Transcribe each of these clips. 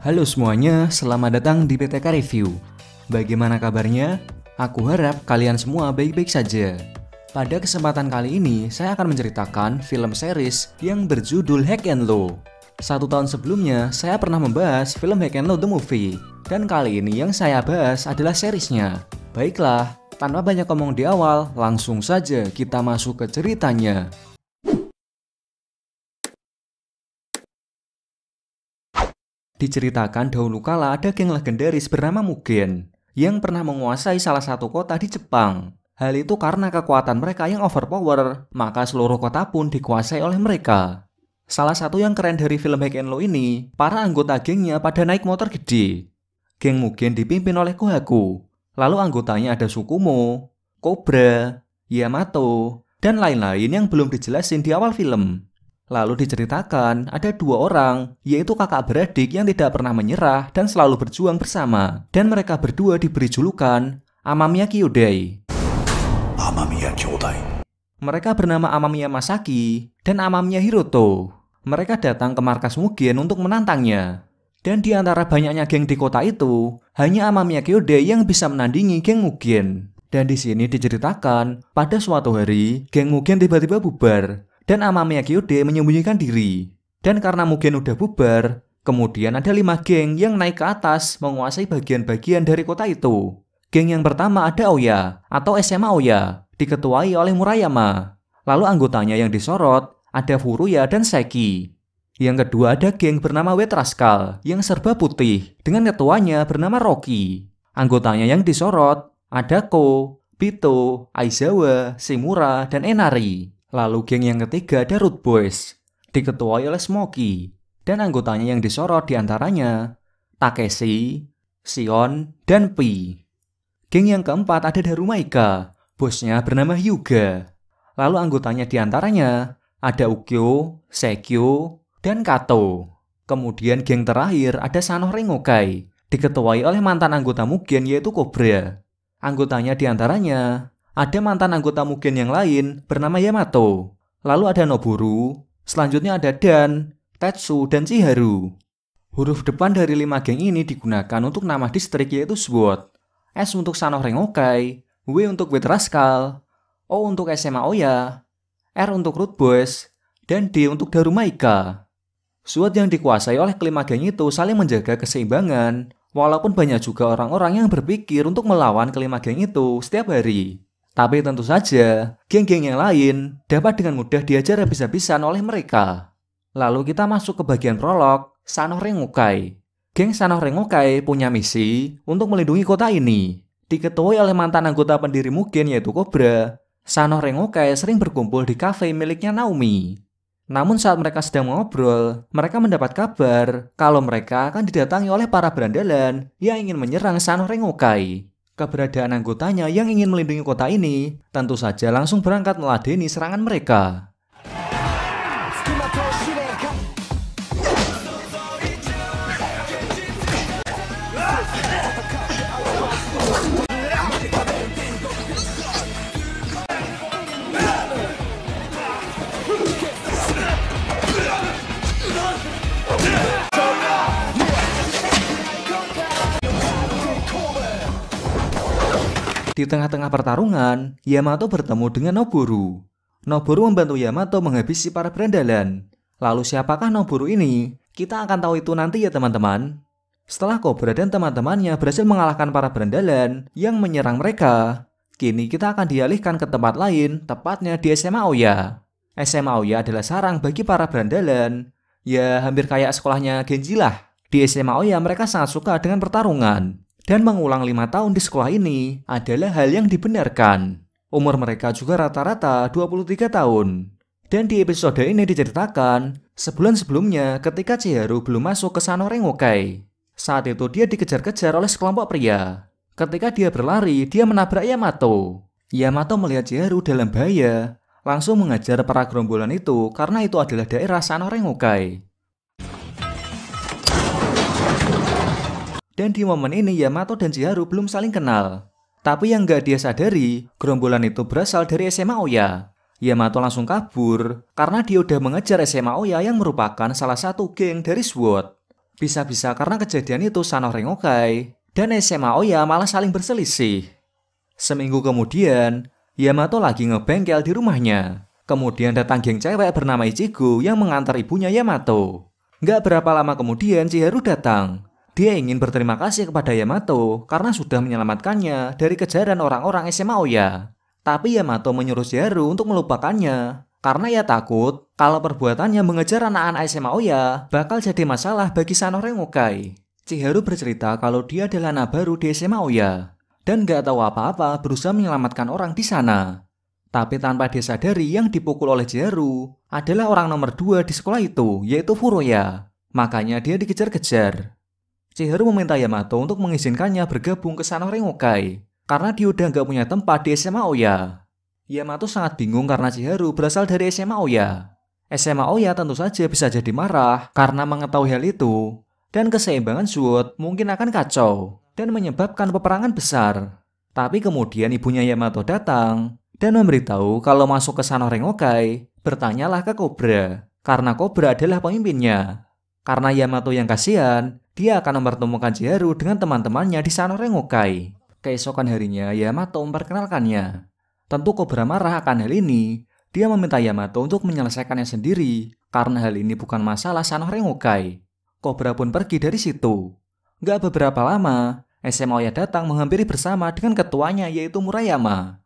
Halo semuanya, selamat datang di PTK Review. Bagaimana kabarnya? Aku harap kalian semua baik-baik saja. Pada kesempatan kali ini, saya akan menceritakan film series yang berjudul Hack and Law. 1 tahun sebelumnya, saya pernah membahas film Hack and Law The Movie. Dan kali ini yang saya bahas adalah seriesnya. Baiklah, tanpa banyak ngomong di awal, langsung saja kita masuk ke ceritanya. Diceritakan dahulu kala ada geng legendaris bernama Mugen yang pernah menguasai salah satu kota di Jepang. Hal itu karena kekuatan mereka yang overpower, maka seluruh kota pun dikuasai oleh mereka. Salah satu yang keren dari film Hack and Law ini, para anggota gengnya pada naik motor gede. Geng Mugen dipimpin oleh Kohaku. Lalu anggotanya ada Tsukumo, Cobra, Yamato, dan lain-lain yang belum dijelasin di awal film. Lalu diceritakan ada 2 orang, yaitu kakak beradik yang tidak pernah menyerah dan selalu berjuang bersama. Dan mereka berdua diberi julukan Amamiya Kyodai. Amamiya Kyodai. Mereka bernama Amamiya Masaki dan Amamiya Hiroto. Mereka datang ke markas Mugen untuk menantangnya. Dan di antara banyaknya geng di kota itu, hanya Amamiya Kyodai yang bisa menandingi geng Mugen. Dan di sini diceritakan, pada suatu hari, geng Mugen tiba-tiba bubar. Dan Amamiya Kyodai menyembunyikan diri. Dan karena Mugen udah bubar, kemudian ada 5 geng yang naik ke atas menguasai bagian-bagian dari kota itu. Geng yang pertama ada Oya atau SMA Oya, diketuai oleh Murayama. Lalu anggotanya yang disorot ada Furuya dan Seki. Yang kedua ada geng bernama White Rascal yang serba putih dengan ketuanya bernama Rocky. Anggotanya yang disorot ada Ko, Bito, Aizawa, Shimura, dan Enari. Lalu geng yang ketiga ada Root Boys, diketuai oleh Smokey. Dan anggotanya yang disorot diantaranya Takeshi, Shion, dan Pi. Geng yang keempat ada Darumaika, bosnya bernama Hyuga. Lalu anggotanya diantaranya ada Ukyo, Sekyo, dan Kato. Kemudian geng terakhir ada Sano Rengokai, diketuai oleh mantan anggota Mugen yaitu Cobra. Anggotanya diantaranya ada mantan anggota Mugen yang lain bernama Yamato. Lalu ada Noboru, selanjutnya ada Dan, Tetsu, dan Chiharu. Huruf depan dari 5 geng ini digunakan untuk nama distrik yaitu SWOT. S untuk Sano Rengokai, W untuk White Rascal, O untuk SMA Oya, R untuk Root Boys, dan D untuk Darumaika. SWOT yang dikuasai oleh kelima geng itu saling menjaga keseimbangan, walaupun banyak juga orang-orang yang berpikir untuk melawan kelima geng itu setiap hari. Tapi tentu saja, geng-geng yang lain dapat dengan mudah diajar habis-habisan oleh mereka. Lalu kita masuk ke bagian prolog, Sano Rengokai. Geng Sano Rengokai punya misi untuk melindungi kota ini. Diketuai oleh mantan anggota pendiri Mugen yaitu Cobra, Sano Rengokai sering berkumpul di kafe miliknya Naomi. Namun saat mereka sedang mengobrol, mereka mendapat kabar kalau mereka akan didatangi oleh para berandalan yang ingin menyerang Sano Rengokai. Keberadaan anggotanya yang ingin melindungi kota ini tentu saja langsung berangkat meladeni serangan mereka. Di tengah-tengah pertarungan, Yamato bertemu dengan Noboru. Noboru membantu Yamato menghabisi para berandalan. Lalu siapakah Noboru ini? Kita akan tahu itu nanti ya teman-teman. Setelah Cobra dan teman-temannya berhasil mengalahkan para berandalan yang menyerang mereka, kini kita akan dialihkan ke tempat lain, tepatnya di SMA Oya. SMA Oya adalah sarang bagi para berandalan. Ya hampir kayak sekolahnya Genji lah. Di SMA Oya mereka sangat suka dengan pertarungan. Dan mengulang 5 tahun di sekolah ini adalah hal yang dibenarkan. Umur mereka juga rata-rata 23 tahun. Dan di episode ini diceritakan, sebulan sebelumnya ketika Chiharu belum masuk ke Sano Rengokai. Saat itu dia dikejar-kejar oleh sekelompok pria. Ketika dia berlari, dia menabrak Yamato. Yamato melihat Chiharu dalam bahaya, langsung mengajar para gerombolan itu karena itu adalah daerah Sano Rengokai. Dan di momen ini Yamato dan Chiharu belum saling kenal. Tapi yang gak dia sadari, gerombolan itu berasal dari SMA Oya. Yamato langsung kabur karena dia udah mengejar SMA Oya yang merupakan salah satu geng dari SWOT. Bisa-bisa karena kejadian itu Sanoh Rengokai dan SMA Oya malah saling berselisih. Seminggu kemudian, Yamato lagi ngebengkel di rumahnya. Kemudian datang geng cewek bernama Ichigo yang mengantar ibunya Yamato. Nggak berapa lama kemudian Chiharu datang. Dia ingin berterima kasih kepada Yamato karena sudah menyelamatkannya dari kejaran orang-orang SMA Oya. Tapi Yamato menyuruh Chiharu untuk melupakannya karena ia takut kalau perbuatannya mengejar anak-anak SMA Oya bakal jadi masalah bagi Sanoh Rengokai. Chiharu bercerita kalau dia adalah anak baru di SMA Oya dan nggak tahu apa-apa berusaha menyelamatkan orang di sana. Tapi tanpa dia sadari yang dipukul oleh Chiharu adalah orang nomor 2 di sekolah itu, yaitu Furuya. Makanya dia dikejar-kejar. Chiharu meminta Yamato untuk mengizinkannya bergabung ke Sanoh Rengokai karena dia udah nggak punya tempat di SMA Oya. Yamato sangat bingung karena Chiharu berasal dari SMA Oya. SMA Oya tentu saja bisa jadi marah karena mengetahui hal itu, dan keseimbangan SWOT mungkin akan kacau dan menyebabkan peperangan besar. Tapi kemudian ibunya Yamato datang dan memberitahu kalau masuk ke Sanoh Rengokai, bertanyalah ke Cobra karena Cobra adalah pemimpinnya. Karena Yamato yang kasihan, dia akan mempertemukan Chiharu dengan teman-temannya di Sanoh Rengokai. Keesokan harinya, Yamato memperkenalkannya. Tentu Cobra marah akan hal ini. Dia meminta Yamato untuk menyelesaikannya sendiri, karena hal ini bukan masalah Sanoh Rengokai. Cobra pun pergi dari situ. Gak beberapa lama, SMA Oya datang menghampiri bersama dengan ketuanya yaitu Murayama.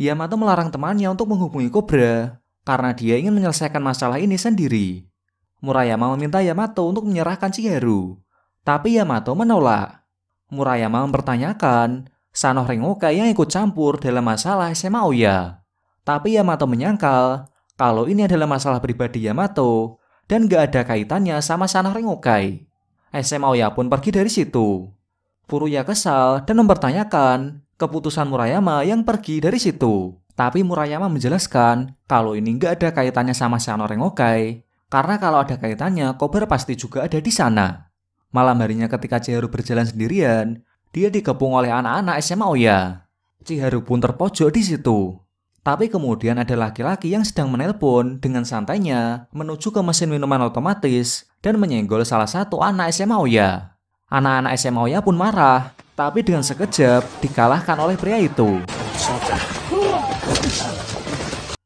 Yamato melarang temannya untuk menghubungi Cobra karena dia ingin menyelesaikan masalah ini sendiri. Murayama meminta Yamato untuk menyerahkan Chiharu, tapi Yamato menolak. Murayama mempertanyakan Sanoh Rengokai yang ikut campur dalam masalah SMA Oya. Tapi Yamato menyangkal kalau ini adalah masalah pribadi Yamato dan gak ada kaitannya sama Sanoh Rengokai. SMA Oya pun pergi dari situ. Furuya kesal dan mempertanyakan keputusan Murayama yang pergi dari situ. Tapi Murayama menjelaskan kalau ini nggak ada kaitannya sama Sanoh Rengokai, karena kalau ada kaitannya, Cobra pasti juga ada di sana. Malam harinya ketika Chiharu berjalan sendirian, dia dikepung oleh anak-anak SMA Oya. Chiharu pun terpojok di situ. Tapi kemudian ada laki-laki yang sedang menelpon dengan santainya menuju ke mesin minuman otomatis dan menyenggol salah satu anak SMA Oya. Anak-anak SMA Oya pun marah, tapi dengan sekejap dikalahkan oleh pria itu.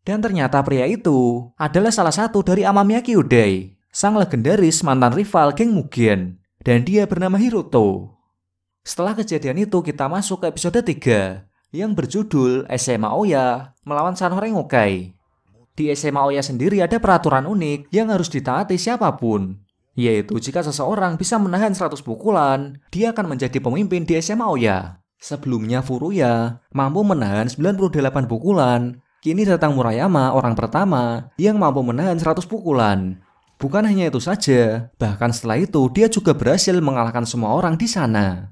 Dan ternyata pria itu adalah salah satu dari Amamiya Kyūdai, sang legendaris mantan rival geng Mugen, dan dia bernama Hiroto. Setelah kejadian itu kita masuk ke episode 3 yang berjudul SMA Oya melawan Sanoh Rengokai. Di SMA Oya sendiri ada peraturan unik yang harus ditaati siapapun, yaitu jika seseorang bisa menahan 100 pukulan, dia akan menjadi pemimpin di SMA Oya. Sebelumnya Furuya mampu menahan 98 pukulan, kini datang Murayama orang pertama yang mampu menahan 100 pukulan. Bukan hanya itu saja, bahkan setelah itu dia juga berhasil mengalahkan semua orang di sana.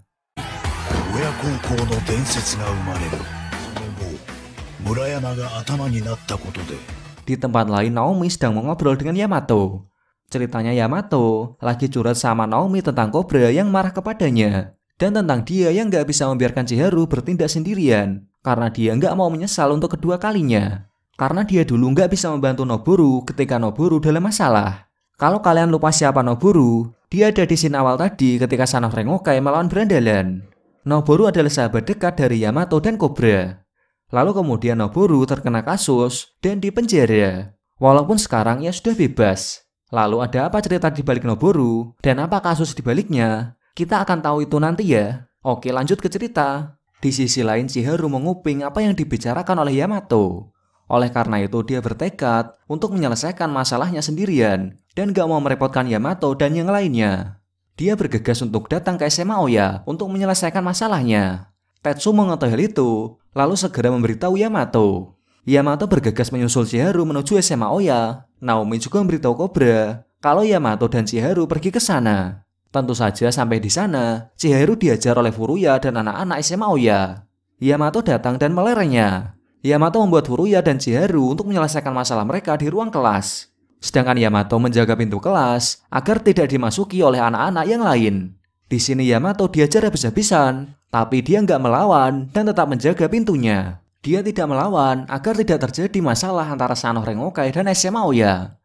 Di tempat lain Naomi sedang mengobrol dengan Yamato. Ceritanya Yamato lagi curhat sama Naomi tentang Cobra yang marah kepadanya, dan tentang dia yang gak bisa membiarkan Chiharu bertindak sendirian karena dia gak mau menyesal untuk kedua kalinya. Karena dia dulu gak bisa membantu Noboru ketika Noboru dalam masalah. Kalau kalian lupa siapa Noboru, dia ada di scene awal tadi ketika Sanoh Rengokai melawan Berandalan. Noboru adalah sahabat dekat dari Yamato dan Cobra. Lalu kemudian Noboru terkena kasus dan dipenjara. Walaupun sekarang ia sudah bebas. Lalu ada apa cerita di balik Noboru dan apa kasus di baliknya? Kita akan tahu itu nanti ya. Oke, lanjut ke cerita. Di sisi lain Chiharu menguping apa yang dibicarakan oleh Yamato. Oleh karena itu dia bertekad untuk menyelesaikan masalahnya sendirian dan gak mau merepotkan Yamato dan yang lainnya. Dia bergegas untuk datang ke SMA Oya untuk menyelesaikan masalahnya. Tetsu mengetahui hal itu, lalu segera memberitahu Yamato. Yamato bergegas menyusul Chiharu menuju SMA Oya. Naomi juga memberitahu Cobra kalau Yamato dan Chiharu pergi ke sana. Tentu saja sampai di sana, Chiharu diajar oleh Furuya dan anak-anak SMA Oya. Yamato datang dan melerengnya. Yamato membuat Furuya dan Chiharu untuk menyelesaikan masalah mereka di ruang kelas. Sedangkan Yamato menjaga pintu kelas agar tidak dimasuki oleh anak-anak yang lain. Di sini Yamato diajar habis-habisan, tapi dia nggak melawan dan tetap menjaga pintunya. Dia tidak melawan agar tidak terjadi masalah antara Sanoh Rengokai dan SMA Oya.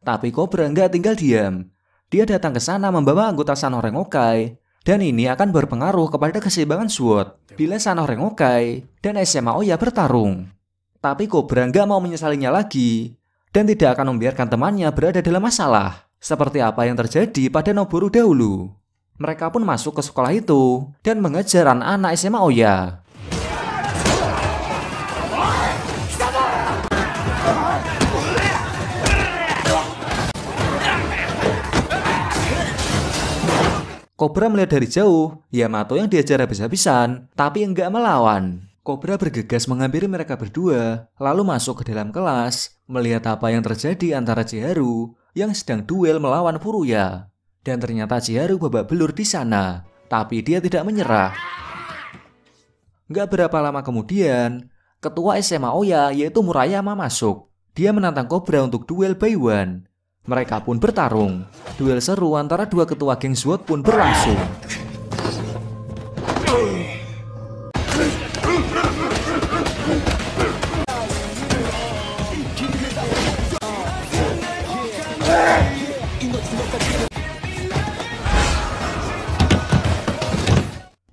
Tapi Cobra nggak tinggal diam. Dia datang ke sana membawa anggota Sano Rengokai, dan ini akan berpengaruh kepada keseimbangan SWOT bila Sano Rengokai dan SMA Oya bertarung. Tapi Cobra nggak mau menyesalinya lagi, dan tidak akan membiarkan temannya berada dalam masalah, seperti apa yang terjadi pada Noboru dahulu. Mereka pun masuk ke sekolah itu dan mengejar anak-anak SMA Oya. Cobra melihat dari jauh Yamato yang diajar habis-habisan, tapi enggak melawan. Cobra bergegas menghampiri mereka berdua, lalu masuk ke dalam kelas, melihat apa yang terjadi antara Chiharu yang sedang duel melawan Furuya. Dan ternyata Chiharu babak belur di sana, tapi dia tidak menyerah. Enggak berapa lama kemudian, ketua SMA Oya yaitu Murayama masuk. Dia menantang Cobra untuk duel by one. Mereka pun bertarung. Duel seru antara dua ketua geng SWOT pun berlangsung.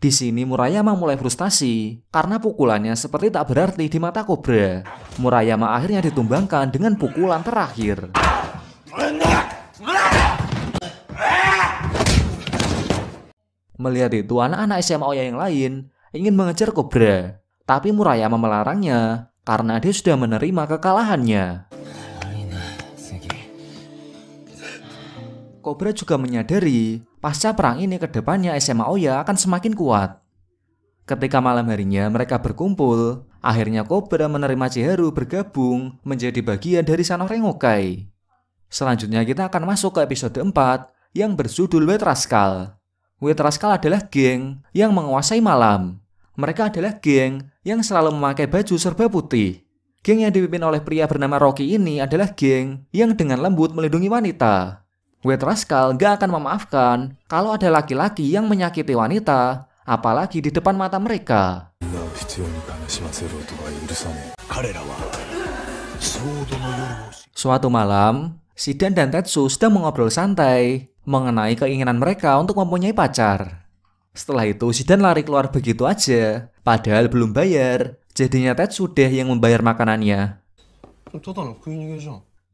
Di sini Murayama mulai frustasi karena pukulannya seperti tak berarti di mata Cobra. Murayama akhirnya ditumbangkan dengan pukulan terakhir. Melihat itu, anak-anak SMA Oya yang lain ingin mengejar Cobra, tapi Murayama melarangnya karena dia sudah menerima kekalahannya. Cobra juga menyadari pasca perang ini ke depannya SMA Oya akan semakin kuat. Ketika malam harinya mereka berkumpul, akhirnya Cobra menerima Chiharu bergabung menjadi bagian dari Sano Rengokai. Selanjutnya kita akan masuk ke episode 4 yang berjudul White Rascal. White Rascal adalah geng yang menguasai malam. Mereka adalah geng yang selalu memakai baju serba putih. Geng yang dipimpin oleh pria bernama Rocky ini adalah geng yang dengan lembut melindungi wanita. White Rascal gak akan memaafkan kalau ada laki-laki yang menyakiti wanita, apalagi di depan mata mereka. Suatu malam, Shidan dan Tetsu sedang mengobrol santai mengenai keinginan mereka untuk mempunyai pacar. Setelah itu Shidan lari keluar begitu aja, padahal belum bayar. Jadinya Tetsu deh yang membayar makanannya.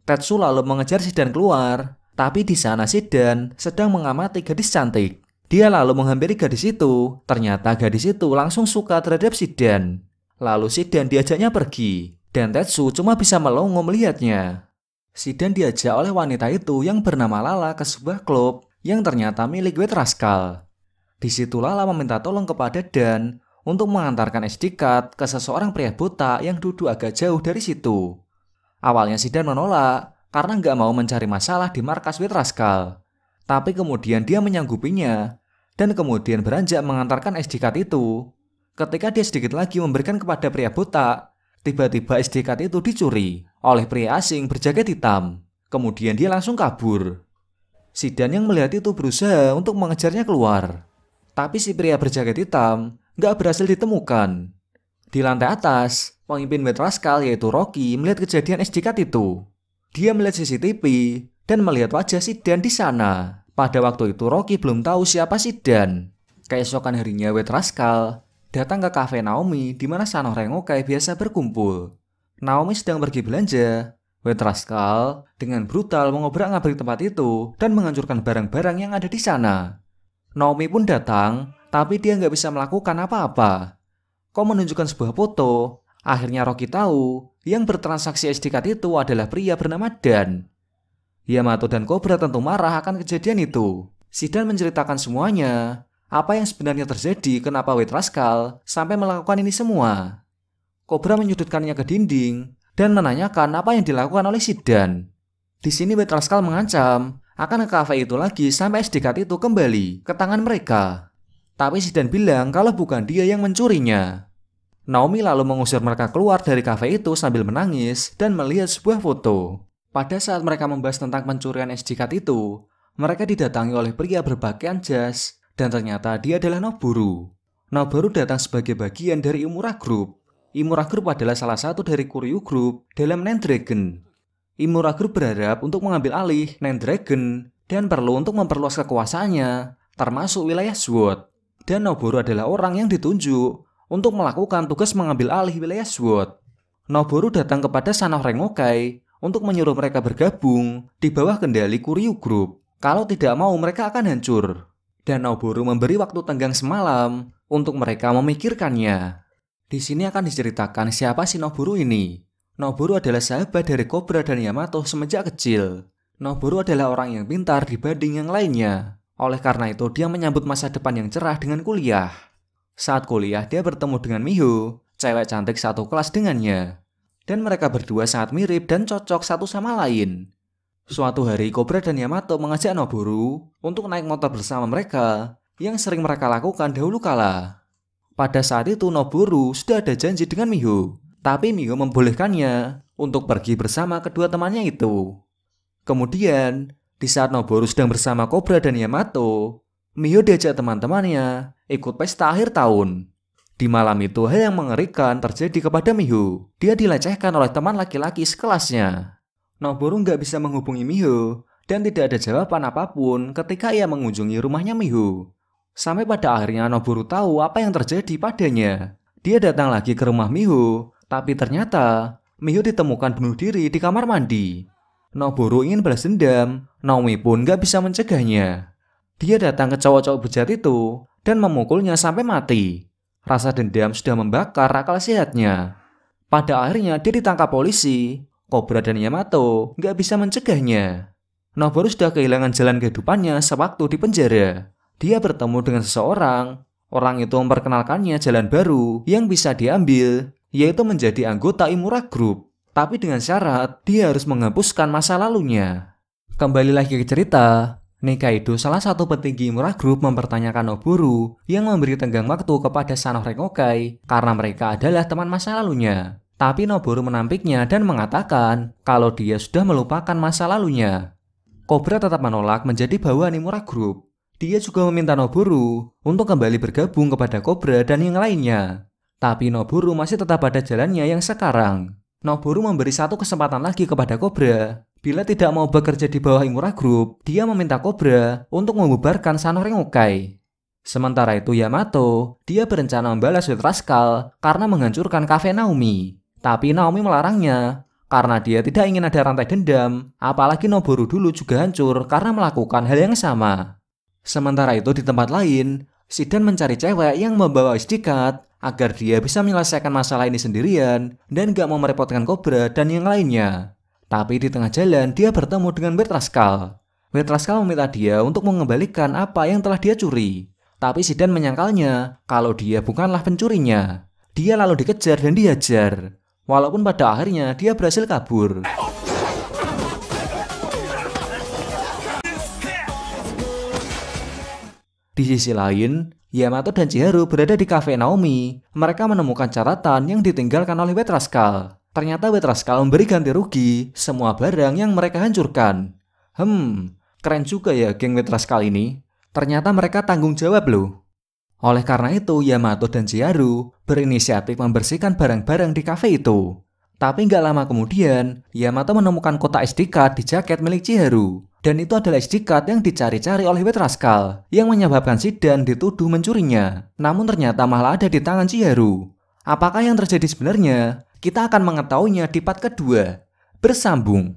Tetsu lalu mengejar Shidan keluar, tapi di sana Shidan sedang mengamati gadis cantik. Dia lalu menghampiri gadis itu. Ternyata gadis itu langsung suka terhadap Shidan. Lalu Shidan diajaknya pergi, dan Tetsu cuma bisa melongo melihatnya. Shidan diajak oleh wanita itu yang bernama Lala ke sebuah klub yang ternyata milik White Rascal. Di situ Lala meminta tolong kepada Dan untuk mengantarkan SD card ke seseorang pria buta yang duduk agak jauh dari situ. Awalnya Shidan menolak karena nggak mau mencari masalah di markas White Rascal. Tapi kemudian dia menyanggupinya dan kemudian beranjak mengantarkan SD card itu. Ketika dia sedikit lagi memberikan kepada pria buta, tiba-tiba SD card itu dicuri oleh pria asing berjaket hitam. Kemudian dia langsung kabur. Shidan yang melihat itu berusaha untuk mengejarnya keluar. Tapi si pria berjaket hitam nggak berhasil ditemukan. Di lantai atas, pemimpin White Rascal yaitu Rocky melihat kejadian SD card itu. Dia melihat CCTV dan melihat wajah Shidan di sana. Pada waktu itu Rocky belum tahu siapa Shidan. Keesokan harinya White Rascal datang ke kafe Naomi di mana Sano Rengokai biasa berkumpul. Naomi sedang pergi belanja. White Rascal dengan brutal mengobrak-ngabrik tempat itu dan menghancurkan barang-barang yang ada di sana. Naomi pun datang, tapi dia nggak bisa melakukan apa-apa. Kau menunjukkan sebuah foto. Akhirnya Rocky tahu yang bertransaksi SD card itu adalah pria bernama Dan. Yamato dan Cobra tentu marah akan kejadian itu. Shidan menceritakan semuanya. Apa yang sebenarnya terjadi, kenapa White Rascal sampai melakukan ini semua. Cobra menyudutkannya ke dinding dan menanyakan apa yang dilakukan oleh Shidan. Di sini White Rascal mengancam akan ke kafe itu lagi sampai SD card itu kembali ke tangan mereka. Tapi Shidan bilang kalau bukan dia yang mencurinya. Naomi lalu mengusir mereka keluar dari kafe itu sambil menangis dan melihat sebuah foto. Pada saat mereka membahas tentang pencurian SD card itu, mereka didatangi oleh pria berpakaian jas dan ternyata dia adalah Noboru. Noboru datang sebagai bagian dari Imura Group. Imura Group adalah salah satu dari Kuryu Group dalam Nine Dragon. Imura Group berharap untuk mengambil alih Nine Dragon dan perlu untuk memperluas kekuasaannya, termasuk wilayah SWOT. Dan Noboru adalah orang yang ditunjuk untuk melakukan tugas mengambil alih wilayah SWOT. Noboru datang kepada Sanok Rengokai untuk menyuruh mereka bergabung di bawah kendali Kuryu Group. Kalau tidak mau, mereka akan hancur. Dan Noboru memberi waktu tenggang semalam untuk mereka memikirkannya. Di sini akan diceritakan siapa si Noboru ini. Noboru adalah sahabat dari Cobra dan Yamato semenjak kecil. Noboru adalah orang yang pintar dibanding yang lainnya. Oleh karena itu, dia menyambut masa depan yang cerah dengan kuliah. Saat kuliah, dia bertemu dengan Miho, cewek cantik satu kelas dengannya. Dan mereka berdua sangat mirip dan cocok satu sama lain. Suatu hari, Cobra dan Yamato mengajak Noboru untuk naik motor bersama mereka yang sering mereka lakukan dahulu kala. Pada saat itu, Noboru sudah ada janji dengan Miho, tapi Miho membolehkannya untuk pergi bersama kedua temannya itu. Kemudian, di saat Noboru sedang bersama Cobra dan Yamato, Miho diajak teman-temannya ikut pesta akhir tahun. Di malam itu, hal yang mengerikan terjadi kepada Miho. Dia dilecehkan oleh teman laki-laki sekelasnya. Noboru nggak bisa menghubungi Miho dan tidak ada jawaban apapun ketika ia mengunjungi rumahnya Miho. Sampai pada akhirnya Noboru tahu apa yang terjadi padanya. Dia datang lagi ke rumah Miho, tapi ternyata Miho ditemukan bunuh diri di kamar mandi. Noboru ingin balas dendam, Naomi pun nggak bisa mencegahnya. Dia datang ke cowok-cowok bejat itu dan memukulnya sampai mati. Rasa dendam sudah membakar akal sehatnya. Pada akhirnya dia ditangkap polisi. Cobra dan Yamato nggak bisa mencegahnya. Noboru sudah kehilangan jalan kehidupannya sewaktu di penjara. Dia bertemu dengan seseorang. Orang itu memperkenalkannya jalan baru yang bisa diambil, yaitu menjadi anggota Imura Group. Tapi dengan syarat dia harus menghapuskan masa lalunya. Kembali lagi ke cerita. Nikaido, salah satu petinggi Imura Group, mempertanyakan Noboru yang memberi tenggang waktu kepada Sanok Rengokai karena mereka adalah teman masa lalunya. Tapi Noboru menampiknya dan mengatakan kalau dia sudah melupakan masa lalunya. Cobra tetap menolak menjadi bawahan Imura Group. Dia juga meminta Noboru untuk kembali bergabung kepada Cobra dan yang lainnya. Tapi Noboru masih tetap pada jalannya yang sekarang. Noboru memberi satu kesempatan lagi kepada Cobra. Bila tidak mau bekerja di bawah Imura Group, dia meminta Cobra untuk membubarkan Sanok Rengokai. Sementara itu Yamato, dia berencana membalas White Rascal karena menghancurkan kafe Naomi. Tapi Naomi melarangnya karena dia tidak ingin ada rantai dendam, apalagi Noboru dulu juga hancur karena melakukan hal yang sama. Sementara itu di tempat lain, Shidan mencari cewek yang membawa istikat agar dia bisa menyelesaikan masalah ini sendirian dan gak mau merepotkan Cobra dan yang lainnya. Tapi di tengah jalan dia bertemu dengan White Rascal. White Rascal meminta dia untuk mengembalikan apa yang telah dia curi. Tapi Shidan menyangkalnya kalau dia bukanlah pencurinya. Dia lalu dikejar dan dihajar. Walaupun pada akhirnya dia berhasil kabur. Di sisi lain, Yamato dan Chiharu berada di kafe Naomi. Mereka menemukan catatan yang ditinggalkan oleh White Rascal. Ternyata White Rascal memberi ganti rugi semua barang yang mereka hancurkan. Keren juga ya geng White Rascal ini. Ternyata mereka tanggung jawab loh. Oleh karena itu, Yamato dan Chiharu berinisiatif membersihkan barang-barang di kafe itu. Tapi nggak lama kemudian, Yamato menemukan kotak SD card di jaket milik Chiharu. Dan itu adalah SD card yang dicari-cari oleh White Rascal, yang menyebabkan Shidan dituduh mencurinya. Namun ternyata malah ada di tangan Chiharu. Apakah yang terjadi sebenarnya? Kita akan mengetahuinya di part kedua. Bersambung.